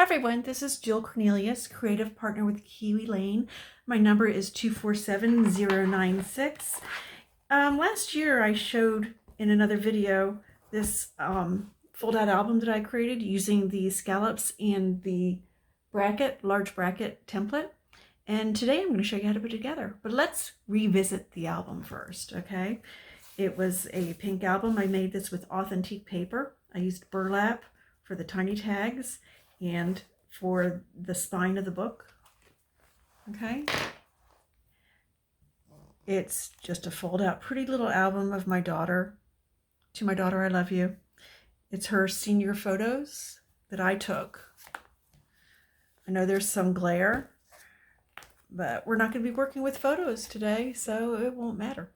Hi everyone, this is Jill Cornelius, creative partner with Kiwi Lane. My number is 247096. Last year I showed in another video this fold-out album that I created using the scallops and the large bracket template. And today I'm going to show you how to put it together. But let's revisit the album first, okay? It was a pink album. I made this with authentic paper. I used burlap for the tiny tags and for the spine of the book, okay? It's just a fold-out pretty little album of my daughter. To my daughter, I love you. It's her senior photos that I took. I know there's some glare, but we're not going to be working with photos today, so it won't matter.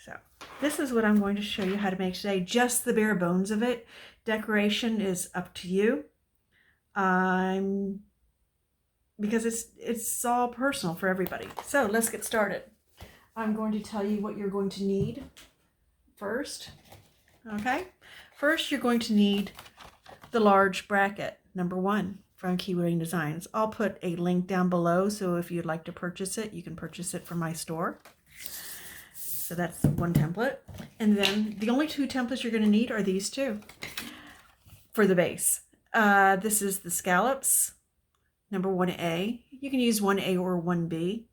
So this is what I'm going to show you how to make today, just the bare bones of it. Decoration is up to you. Because it's all personal for everybody. So let's get started. I'm going to tell you what you're going to need first. Okay? First, you're going to need the large bracket, number 1 from Kiwi Designs. I'll put a link down below, so if you'd like to purchase it, you can purchase it from my store. So that's one template. And then the only 2 templates you're going to need are these 2 for the base. This is the Scallops, number 1A. You can use 1A or 1B.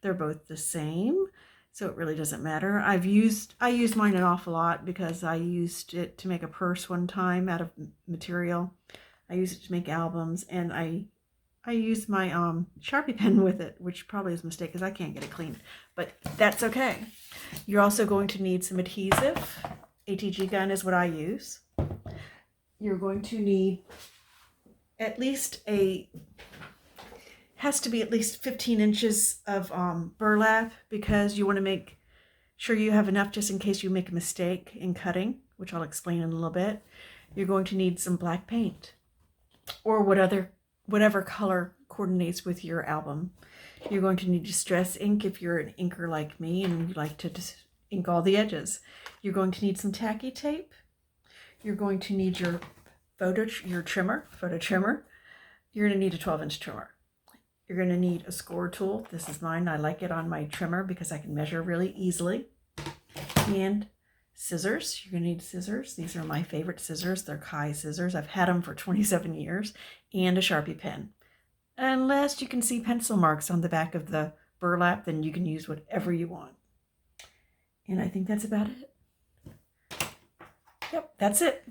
They're both the same, so it really doesn't matter. I use mine an awful lot because I used it to make a purse one time out of material. I use it to make albums, and I use my Sharpie pen with it, which probably is a mistake because I can't get it clean, but that's okay. You're also going to need some adhesive. ATG gun is what I use. You're going to need at least has to be at least 15 inches of burlap, because you want to make sure you have enough just in case you make a mistake in cutting, which I'll explain in a little bit. You're going to need some black paint or whatever color coordinates with your album. You're going to need distress ink if you're an inker like me and you like to just ink all the edges. You're going to need some tacky tape. You're going to need your photo trimmer. You're going to need a 12-inch trimmer. You're going to need a score tool. This is mine. I like it on my trimmer because I can measure really easily. And scissors. You're going to need scissors. These are my favorite scissors. They're Kai scissors. I've had them for 27 years. And a Sharpie pen. Unless you can see pencil marks on the back of the burlap, then you can use whatever you want. And I think that's about it. Yep, that's it.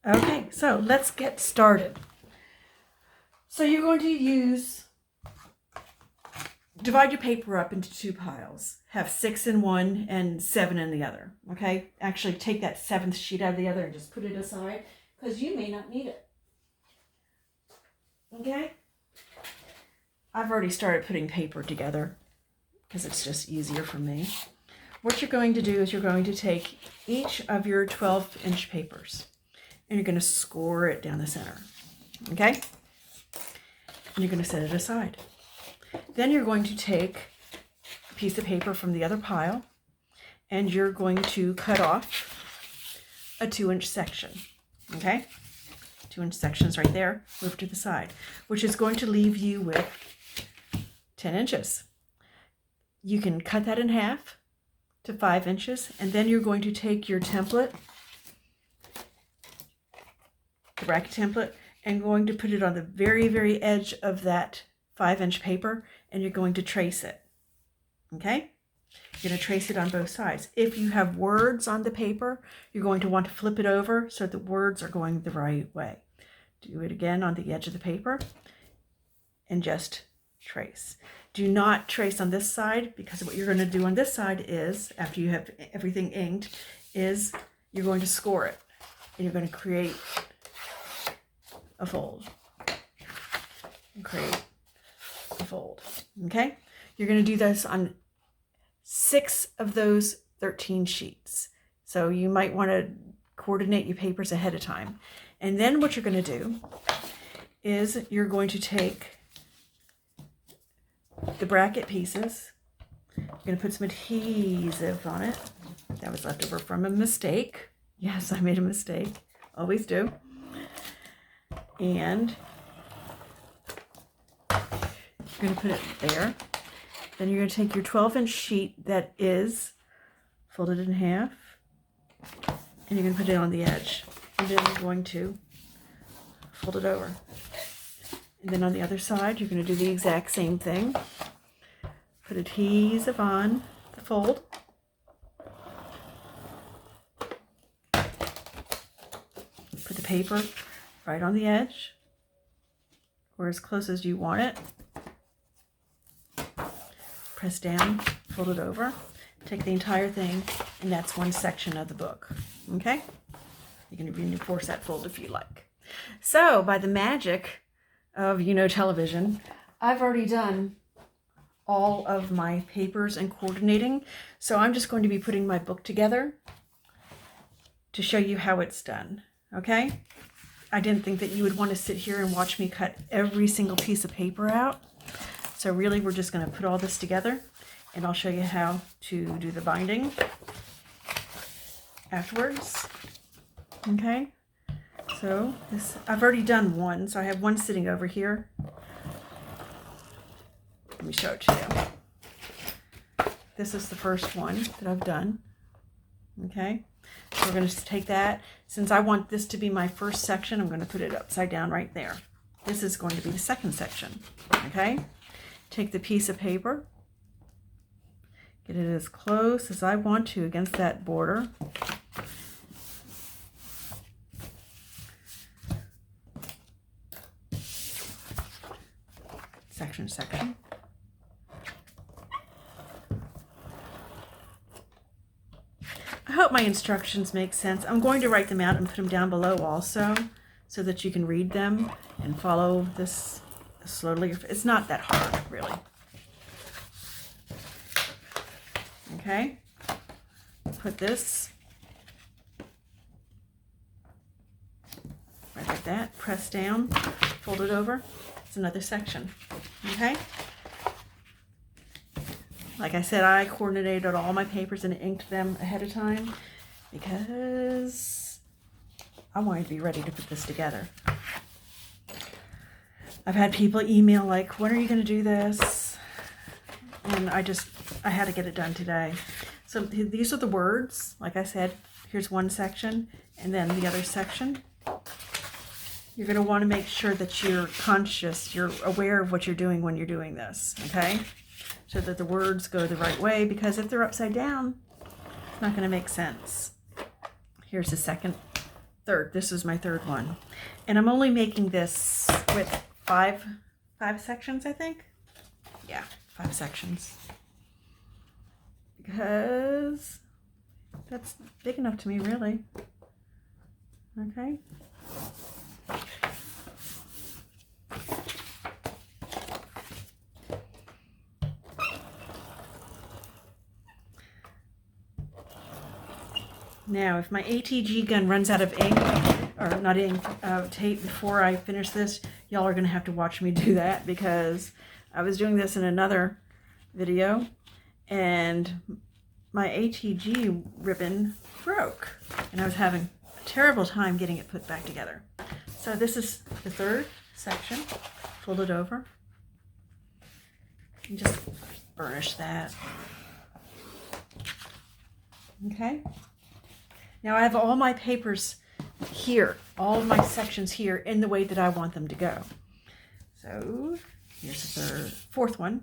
Okay, so let's get started. So you're going to divide your paper up into 2 piles. Have 6 in one and 7 in the other, okay? Actually, take that 7th sheet out of the other and just put it aside, because you may not need it. Okay? I've already started putting paper together because it's just easier for me. What you're going to do is you're going to take each of your 12-inch papers and you're going to score it down the center, okay? And you're going to set it aside. Then you're going to take a piece of paper from the other pile and you're going to cut off a 2-inch section, okay? 2-inch sections right there, move to the side, which is going to leave you with 10 inches. You can cut that in half to 5 inches, and then you're going to take your template, the bracket template, and going to put it on the very, very edge of that 5-inch paper, and you're going to trace it, okay? You're going to trace it on both sides. If you have words on the paper, you're going to want to flip it over so the words are going the right way. Do it again on the edge of the paper and just trace. Do not trace on this side, because what you're going to do on this side is, after you have everything inked, is you're going to score it and you're going to create a fold. And create a fold. Okay? You're going to do this on 6 of those 13 sheets. So you might want to coordinate your papers ahead of time. And then what you're going to do is you're going to take the bracket pieces. You're going to put some adhesive on it. That was left over from a mistake. Yes, I made a mistake. always do. And you're going to put it there. Then you're going to take your 12-inch sheet that is folded in half, and you're going to put it on the edge. And then you're going to fold it over. And then on the other side, you're going to do the exact same thing. Put adhesive on the fold. Put the paper right on the edge, or as close as you want it. Press down, fold it over, take the entire thing, and that's one section of the book. Okay? You can reinforce that fold if you like. So, by the magic of television, I've already done all of my papers and coordinating. So I'm just going to be putting my book together to show you how it's done. Okay? I didn't think that you would want to sit here and watch me cut every single piece of paper out. So really, we're just going to put all this together, and I'll show you how to do the binding afterwards. Okay? So this, I've already done one, so I have one sitting over here. Let me show it to you. This is the first one that I've done. Okay? So we're going to take that. Since I want this to be my first section, I'm going to put it upside down right there. This is going to be the second section. Okay? Take the piece of paper. Get it as close as I want to against that border. Section, section. I hope my instructions make sense. I'm going to write them out and put them down below also, so that you can read them and follow this slowly. It's not that hard, really. Okay? Put this right like that. Press down, fold it over. It's another section. Okay? Like I said, I coordinated all my papers and inked them ahead of time because I wanted to be ready to put this together. I've had people email like, when are you going to do this? And I had to get it done today. So these are the words. Like I said, here's one section, and then the other section. You're going to want to make sure that you're conscious, you're aware of what you're doing when you're doing this, okay? So that the words go the right way, because if they're upside down, it's not going to make sense. Here's the third. This is my third one. And I'm only making this with five sections, I think. Yeah, 5 sections. Because that's big enough to me, really. Okay. Now, if my ATG gun runs out of ink, or not ink, tape before I finish this, y'all are going to have to watch me do that, because I was doing this in another video, and my ATG ribbon broke, and I was having a terrible time getting it put back together. So this is the third section. Fold it over. And just burnish that. Okay. Now I have all my papers here, all of my sections here in the way that I want them to go. So here's the fourth one.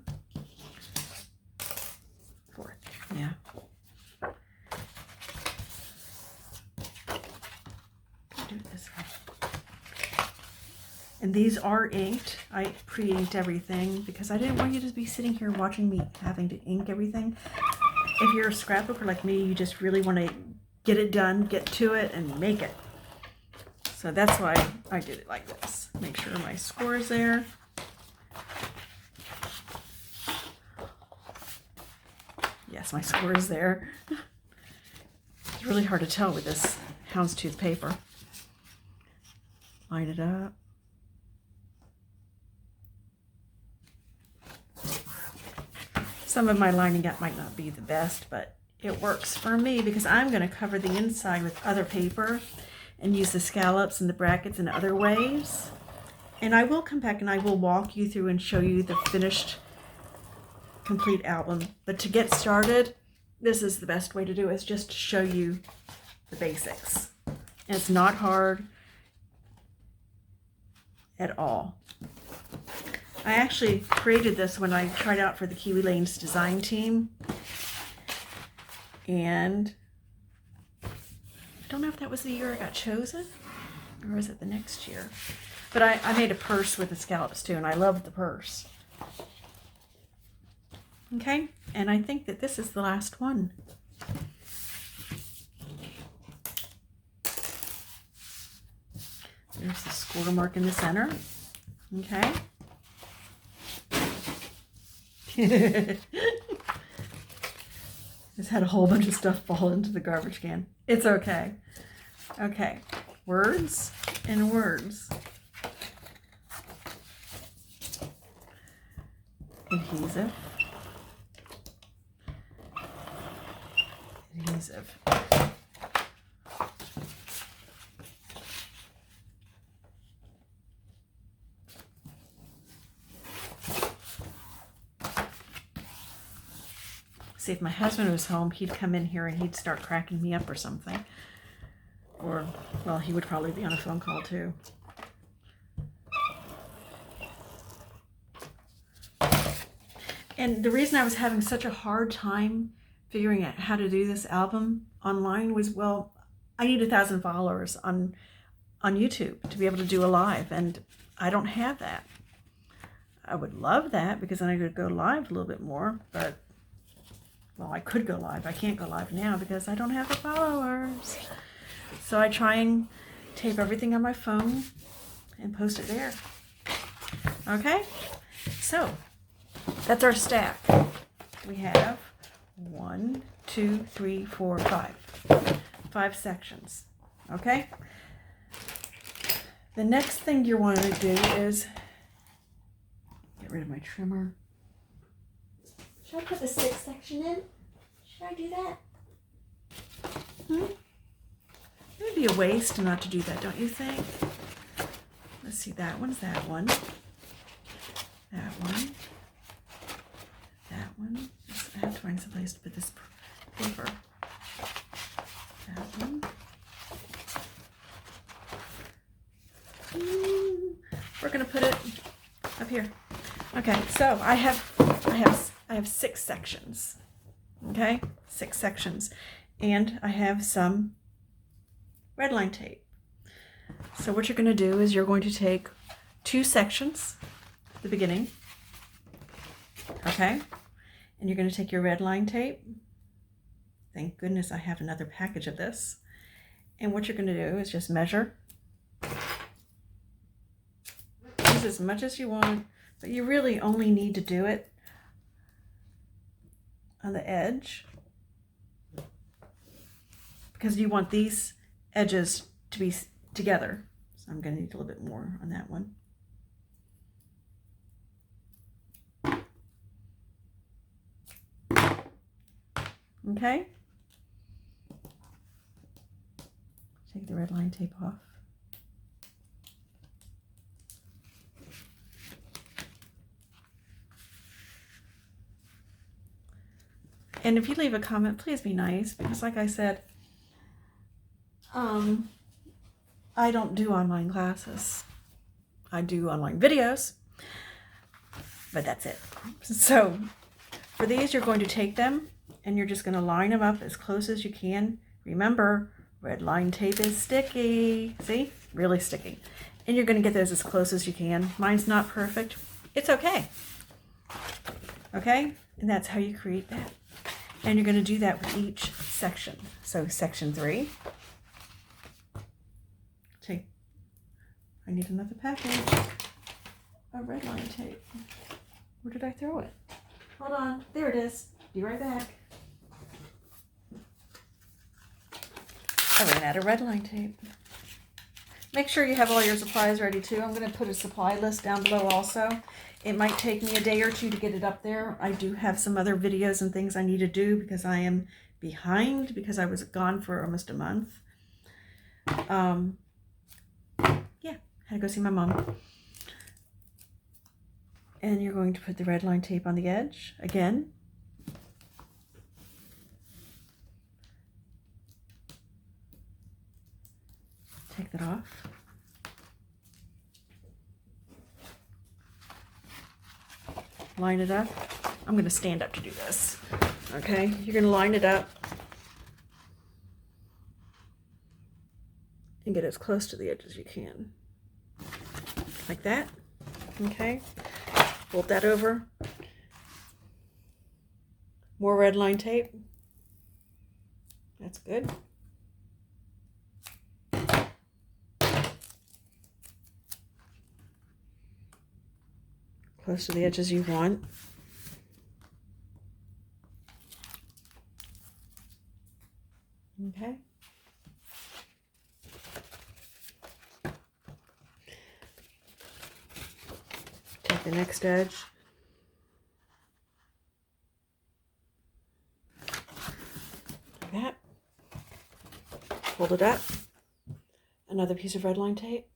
Fourth, yeah. Do it this way. And these are inked. I pre-inked everything because I didn't want you to be sitting here watching me having to ink everything. If you're a scrapbooker like me, you just really want to get it done, get to it, and make it. So that's why I did it like this. Make sure my score is there. Yes, my score is there. It's really hard to tell with this houndstooth paper. Line it up. Some of my lining up might not be the best, but it works for me because I'm going to cover the inside with other paper, and use the scallops and the brackets in other ways. And I will come back and I will walk you through and show you the finished complete album. But to get started, this is the best way to do it, is just to show you the basics. And it's not hard at all. I actually created this when I tried out for the Kiwi Lanes design team. And I don't know if that was the year I got chosen, or was it the next year? But I made a purse with the scallops too, and I loved the purse. Okay, and I think that this is the last one. There's the score mark in the center. Okay. Just had a whole bunch of stuff fall into the garbage can. It's okay. Okay, words and words. Adhesive. Adhesive. See, if my husband was home, he'd come in here and he'd start cracking me up or something. Or, well, he would probably be on a phone call too. And the reason I was having such a hard time figuring out how to do this album online was, well, I need 1,000 followers on YouTube to be able to do a live, and I don't have that. I would love that because then I could go live a little bit more, but, well, I could go live. I can't go live now because I don't have the followers. So I try and tape everything on my phone and post it there. Okay, so that's our stack. We have 1, 2, 3, 4, 5. 5 sections. Okay? The next thing you want to do is get rid of my trimmer. Should I put the 6th section in? Should I do that? It would be a waste not to do that, don't you think? Let's see, that one's that one. That one. That one. I have to find some place to put this paper. That one. We're gonna put it up here. Okay, so I have 6 sections. Okay, 6 sections, and I have some red line tape. So what you're going to do is you're going to take 2 sections at the beginning, okay, and you're going to take your red line tape. Thank goodness I have another package of this. And what you're going to do is just measure. Use as much as you want, but you really only need to do it on the edge because you want these edges to be together. So I'm going to need a little bit more on that one. Okay. Take the red line tape off. And if you leave a comment, please be nice, because like I said, I don't do online classes. I do online videos, but that's it. So for these, you're going to take them and you're just going to line them up as close as you can. Remember, red line tape is sticky. See? Really sticky. And you're going to get those as close as you can. Mine's not perfect. It's okay. Okay? And that's how you create that. And you're going to do that with each section. So section 3. I need another package of red line tape. Where did I throw it? Hold on. There it is. Be right back. I ran out of red line tape. Make sure you have all your supplies ready too. I'm going to put a supply list down below also. It might take me a day or 2 to get it up there. I do have some other videos and things I need to do because I am behind because I was gone for almost a month. Yeah, had to go see my mom. And you're going to put the red line tape on the edge again. Take that off. Line it up. I'm going to stand up to do this. Okay, you're going to line it up and get as close to the edge as you can. Like that. Okay, fold that over. More red line tape. That's good. Close to the edges you want. Okay. Take the next edge. Like that. Fold it up. Another piece of red line tape.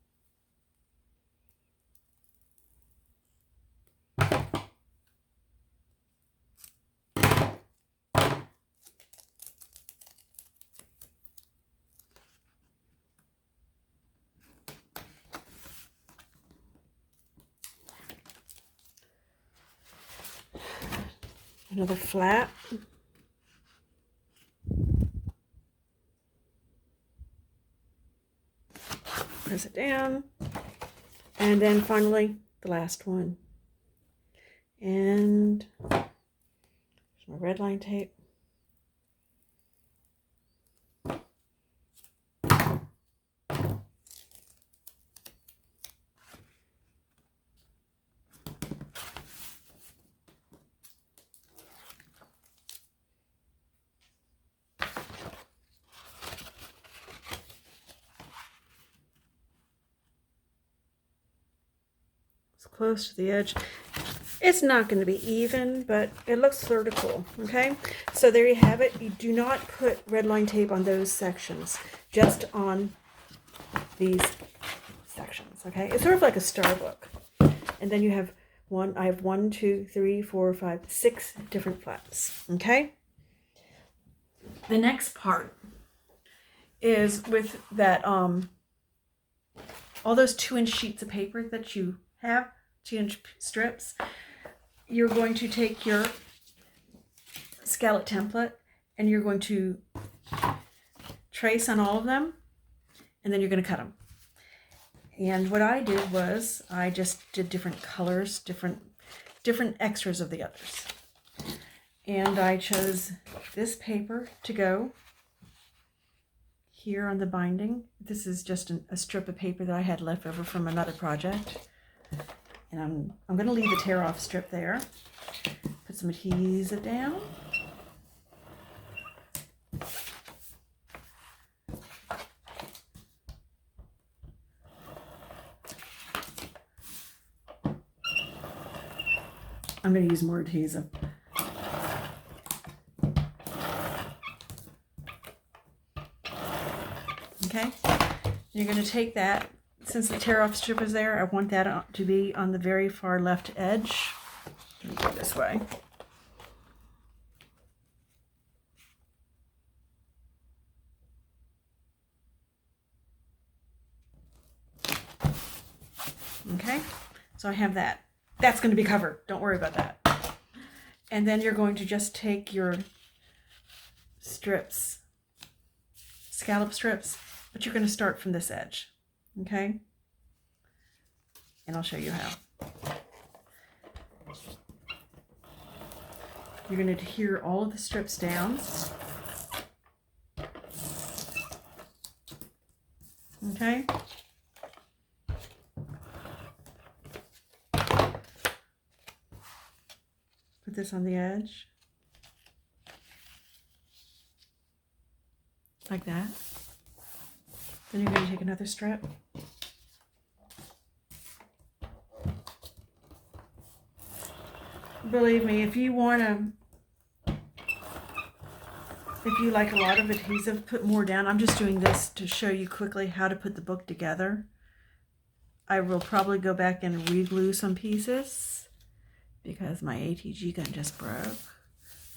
Another flat. Press it down. And then finally, the last one. And there's my red line tape. Close to the edge. It's not going to be even, but it looks vertical. Okay, so there you have it. You do not put red line tape on those sections, just on these sections. Okay, it's sort of like a star book. And then you have I have 1, 2, 3, 4, 5, 6 different flaps. Okay, the next part is with that all those 2-inch sheets of paper that you have, 2-inch strips. You're going to take your scallop template and you're going to trace on all of them, and then you're going to cut them. And what I did was I just did different colors, different extras of the others. And I chose this paper to go here on the binding. This is just a strip of paper that I had left over from another project. And I'm going to leave the tear off strip there. Put some adhesive down. I'm going to use more adhesive. Okay, you're going to take that. Since the tear off strip is there, I want that to be on the very far left edge. Let me go this way. Okay, so I have that. That's going to be covered. Don't worry about that. And then you're going to just take your strips, scallop strips, but you're going to start from this edge. Okay, and I'll show you how. You're going to adhere all of the strips down. Okay. Put this on the edge. Like that. Then you're going to take another strip. Believe me, if you want If you like a lot of adhesive, put more down. I'm just doing this to show you quickly how to put the book together. I will probably go back and re-glue some pieces because my ATG gun just broke.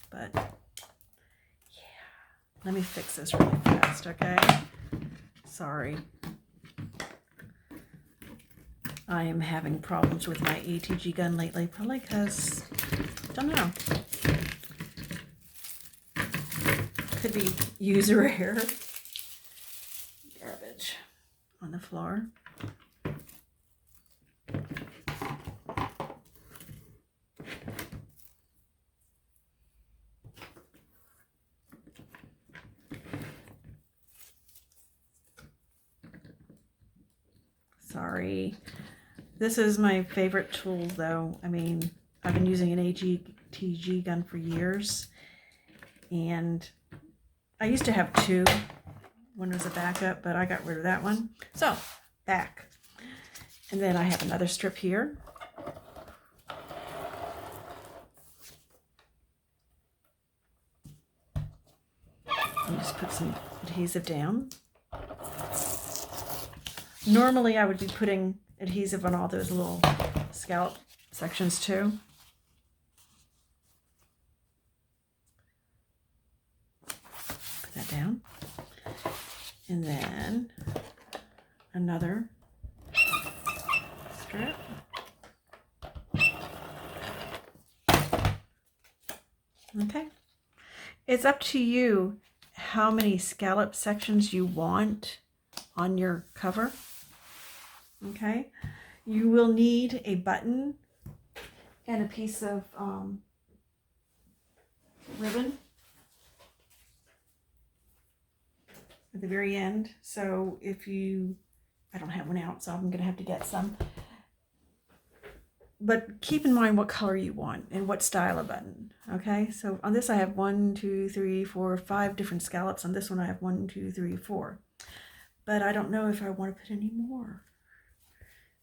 But yeah, let me fix this really fast, okay? Sorry. I am having problems with my ATG gun lately, probably because, I don't know. Could be user error. Garbage on the floor. Sorry. This is my favorite tool though. I mean, I've been using an ATG gun for years, and I used to have two. One was a backup, but I got rid of that one. So, back. And then I have another strip here. And just put some adhesive down. Normally I would be putting adhesive on all those little scallop sections too. Put that down. And then another strip. Okay. It's up to you how many scallop sections you want on your cover. Okay. You will need a button and a piece of ribbon at the very end. So if you, I don't have one out, so I'm going to have to get some. But keep in mind what color you want and what style of button. Okay, so on this I have 1, 2, 3, 4, 5 different scallops. On this one I have 1, 2, 3, 4. But I don't know if I want to put any more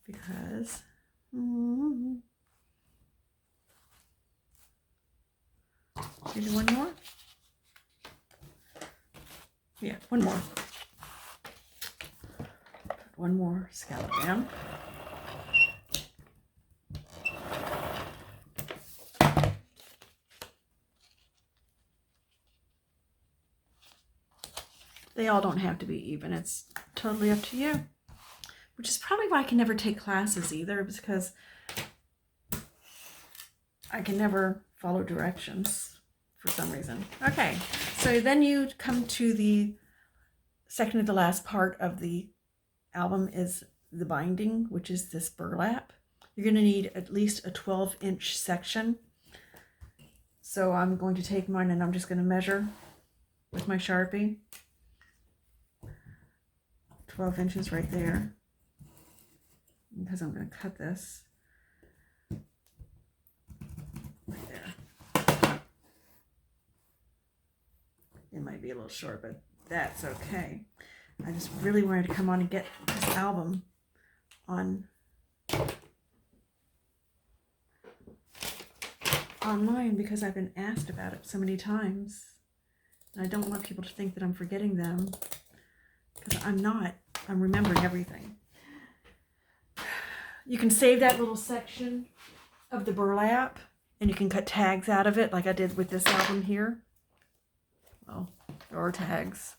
because maybe one more. Yeah, one more. Put one more scallop down. They all don't have to be even. It's totally up to you. Which is probably why I can never take classes either, because I can never follow directions for some reason. Okay, so then you come to the second to the last part of the album is the binding, which is this burlap. You're going to need at least a 12-inch section. So I'm going to take mine and I'm just going to measure with my Sharpie. 12 inches right there, because I'm going to cut this right there. It might be a little short, but that's okay. I just really wanted to come on and get this album online because I've been asked about it so many times. And I don't want people to think that I'm forgetting them, because I'm not. I'm remembering everything. You can save that little section of the burlap and you can cut tags out of it like I did with this album here. Well, there are tags.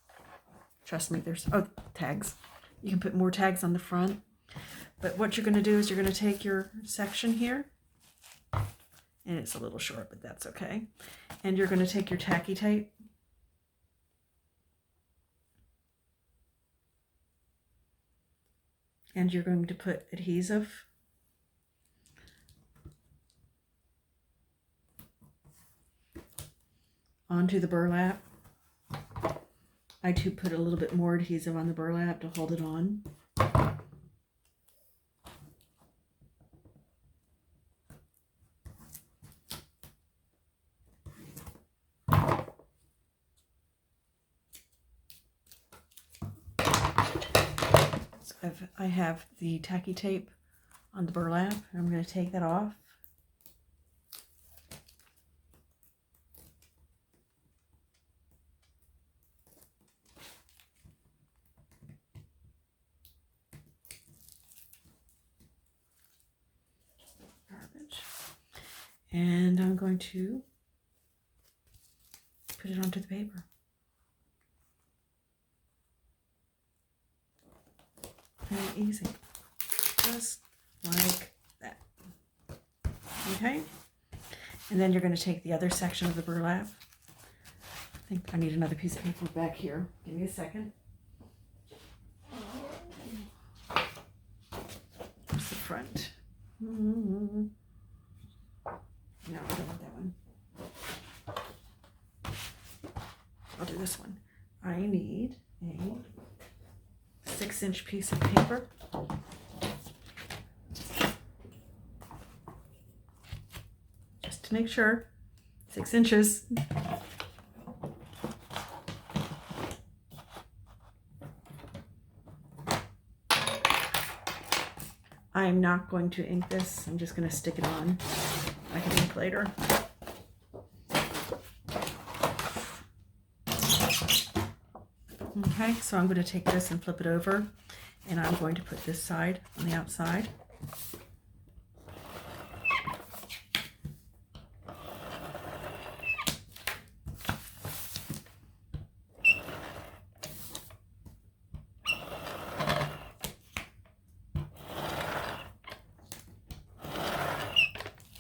Trust me, there's tags. You can put more tags on the front. But what you're going to do is you're going to take your section here, and it's a little short, but that's okay. And you're going to take your tacky tape. And you're going to put adhesive onto the burlap. I too put a little bit more adhesive on the burlap to hold it on. I have the tacky tape on the burlap. I'm going to take that off. And I'm going to put it onto the paper. Very easy. Just like that. Okay? And then you're going to take the other section of the burlap. I think I need another piece of paper back here. Give me a second. Where's the front? No, I don't want that one. I'll do this one. I need a 6-inch piece of paper. Just to make sure. 6 inches. I'm not going to ink this. I'm just going to stick it on. I can ink later. Okay, so I'm going to take this and flip it over, and I'm going to put this side on the outside.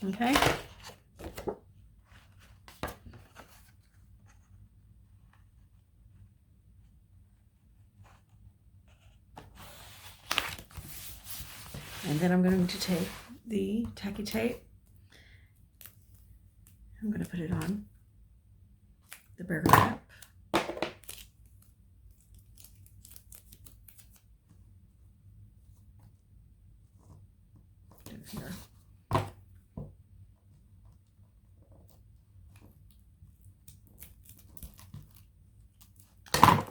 Okay. And then I'm going to take the tacky tape. I'm going to put it on the burlap. Here.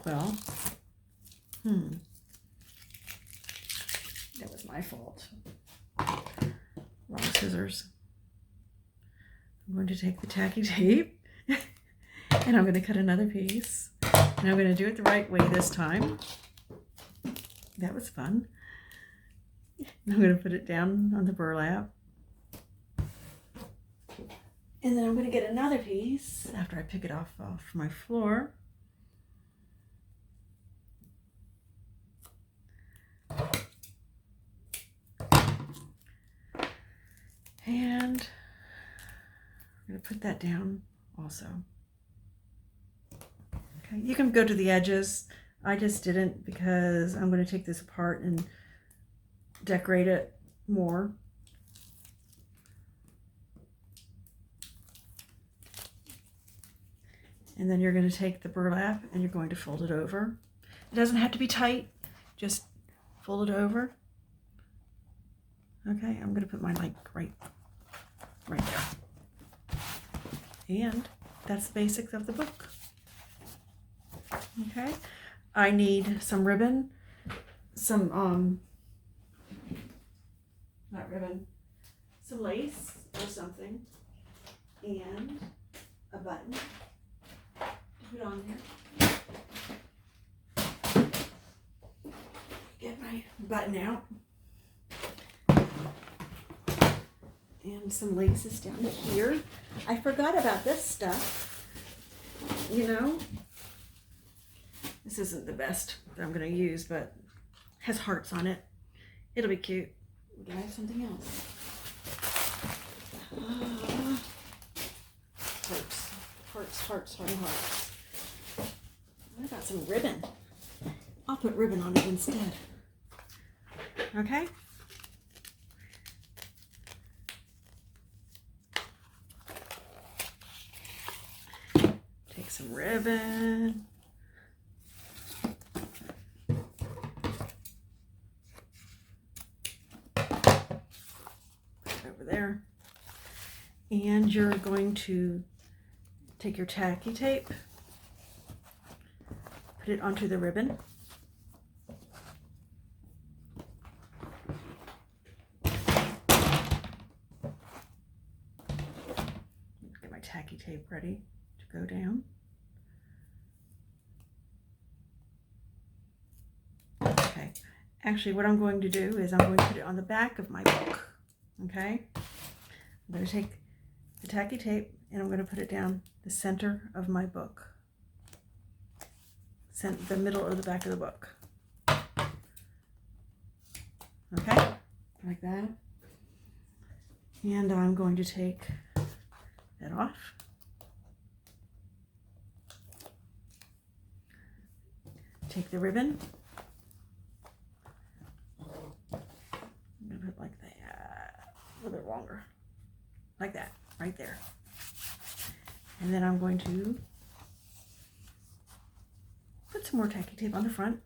Well, that was my fault. Wrong scissors. I'm going to take the tacky tape and I'm going to cut another piece. And I'm going to do it the right way this time. That was fun. And I'm going to put it down on the burlap. And then I'm going to get another piece after I pick it off my floor. And I'm going to put that down also. Okay, you can go to the edges. I just didn't because I'm going to take this apart and decorate it more. And then you're going to take the burlap and you're going to fold it over. It doesn't have to be tight, just fold it over. Okay, I'm going to put mine like right there. And that's the basics of the book. Okay, I need some ribbon, some not ribbon, some lace or something, and a button to put on there. Get my button out. And some laces down here. I forgot about this stuff. You know, this isn't the best that I'm going to use, but has hearts on it. It'll be cute. We have something else. Hearts. I got some ribbon. I'll put ribbon on it instead. Okay? Take some ribbon. Put it over there. And you're going to take your tacky tape, put it onto the ribbon. Get my tacky tape ready to go down. Okay, actually what I'm going to do is I'm going to put it on the back of my book. Okay, I'm going to take the tacky tape, and I'm going to put it down the center of my book. The middle or the back of the book. Okay, like that. And I'm going to take that off. Take the ribbon. I'm going to put it like that, a little bit longer. Like that, right there. And then I'm going to put some more tacky tape on the front.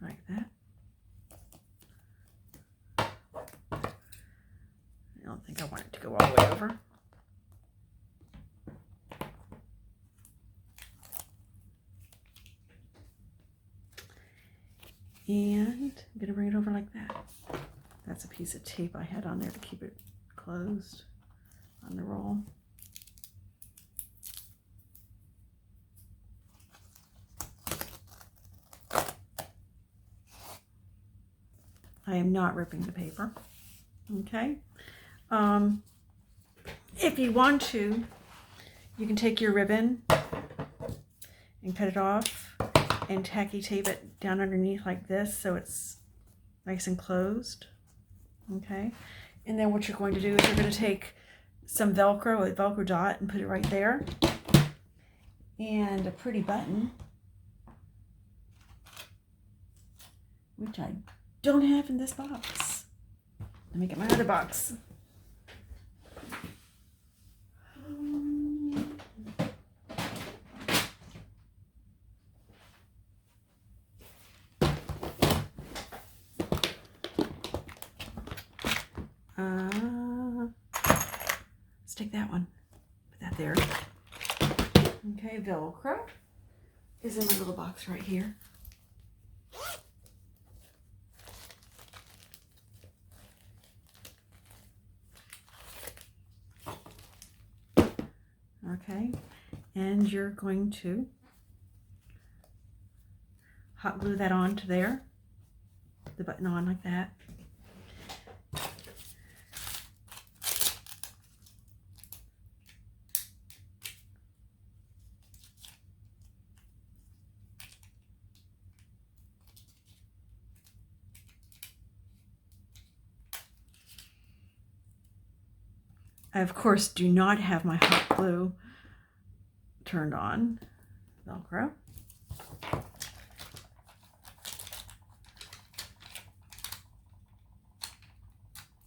Like that. I don't think I want it to go all the way over. And I'm going to bring it over like that. That's a piece of tape I had on there to keep it closed on the roll. I am not ripping the paper. Okay. If you want to, you can take your ribbon and cut it off and tacky tape it down underneath like this so it's nice and closed. Okay. And then what you're going to do is you're going to take some Velcro, a Velcro dot, and put it right there. And a pretty button, which I don't have in this box. Let me get my other box. Let's take that one. Put that there. Okay, Velcro is in my little box right here. Okay, and you're going to hot glue that onto there, the button on like that. I, of course, do not have my hot glue turned on. Velcro.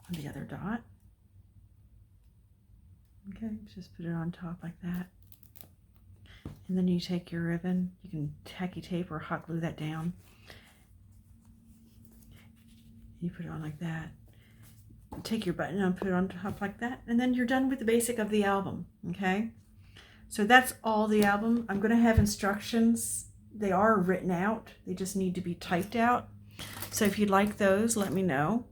The other dot. Okay, just put it on top like that. And then you take your ribbon. You can tacky tape or hot glue that down. You put it on like that. Take your button and put it on top like that, and then you're done with the basic of the album. Okay, so that's all the album. I'm going to have instructions. They are written out, they just need to be typed out. So if you'd like those, let me know.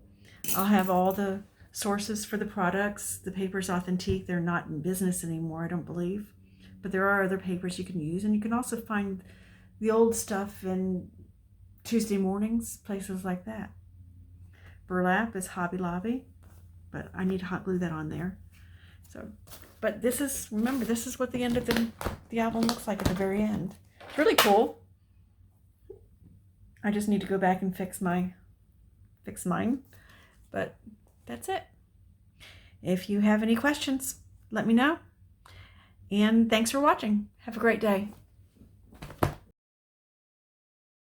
I'll have all the sources for the products. The paper's authentic. They're not in business anymore, I don't believe, but there are other papers you can use, and you can also find the old stuff in Tuesday Mornings, places like that. Burlap is Hobby Lobby, but I need to hot glue that on there. So, but this is, remember, this is what the end of the album looks like at the very end. It's really cool. I just need to go back and fix mine, but that's it. If you have any questions, let me know. And thanks for watching. Have a great day.